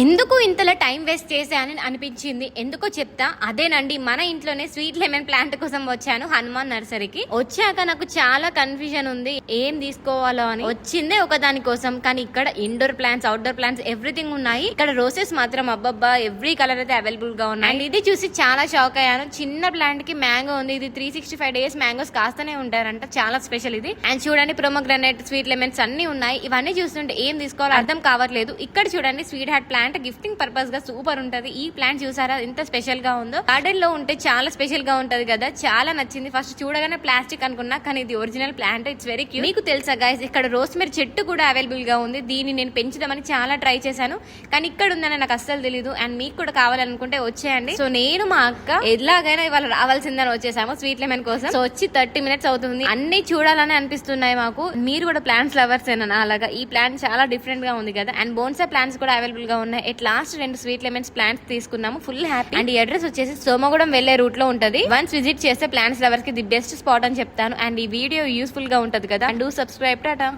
ఎందుకు ఇంతలా time waste చేసా అని అనిపించింది. ఎందుకో చెప్తా. అదేనండి, మన ఇంట్లోనే స్వీట్ లెమన్ ప్లాంట్ కోసం వచ్చాను హనుమాన్ నర్సరీకి. వచ్చాక నాకు చాలా కన్ఫ్యూజన్ ఉంది, ఏం తీసుకోవాలో అని. వచ్చిందే ఒక దాని కోసం, కానీ ఇక్కడ indoor plants, outdoor plants everything ఉన్నాయి. ఇక్కడ రోసెస్ మాత్రం అబ్బబ్బా ఎవ్రీ కలర్ అయితే అవైలబుల్ గా ఉన్నాయి. అండ్ ఇది చూసి చాలా షాక్ అయ్యాను. చిన్న ప్లాంట్ కి మ్యాంగో ఉంది. ఇది 365 days మ్యాంగోస్ కాస్తనే ఉంటారంట. చాలా స్పెషల్ ఇది. అండ్ చూడండి, ప్రొమోగ్రానేట్, స్వీట్ లెమన్స్ అన్ని ఉన్నాయి. ఇవన్నీ చూస్తుంటే ఏం తీసుకోవాలో అర్థం కావట్లేదు. ఇక్కడ చూడండి, sweet heart plant gifting purpose గా సూపర్ ఉంటది. ఈ ప్లాంట్ చూసారా ఎంత స్పెషల్ గా ఉందో. గార్డెన్ లో ఉంటే చాలా స్పెషల్ గా ఉంటది కదా, చాలా నచ్చింది. ఫస్ట్ చూడగానే ప్లాస్టిక్ అనుకున్నా, కానీ ఇది original plant. It's very cute. మీకు తెలుసా గైస్, ఇక్కడ రోస్మెరీ చెట్టు కూడా అవైలబుల్ గా ఉంది. దీన్ని నేను పెంచుదామని చాలా ట్రై చేశాను, కానీ ఇక్కడ ఉందని నాకు అస్సలు తెలియదు. అండ్ మీకు కూడా కావాలనుకుంటే వచ్చేయండి. సో నేను మా అక్క ఎలాగైనా ఇవాళ రావాల్సిందని వచ్చేసాము స్వీట్ లెమన్ కోసం. సో వచ్చి 30 minutes అవుతుంది. అన్ని చూడాలని అనిపిస్తున్నాయి మాకు. మీరు కూడా ప్లాంట్స్ లవర్స్ ఏనా అలాగా? ఈ ప్లాంట్ చాలా డిఫరెంట్ గా ఉంది కదా. అండ్ బోన్సా ప్లాంట్స్ కూడా అవైలబుల్ గా ఉన్నాయి. At last 2 sweet lemons plants తీసుకున్నాము. Full happy. అండ్ ఈ అడ్రస్ వచ్చేసి సోమగూడెం వెళ్లే రూట్ లో ఉంటది. వన్స్ విజిట్ చేస్తే ప్లాంట్స్ లవర్స్ కి ది బెస్ట్ స్పాట్ అని చెప్తాను. అండ్ ఈ వీడియో యూస్ఫుల్ గా ఉంటది కదా. And do subscribe. టాటా.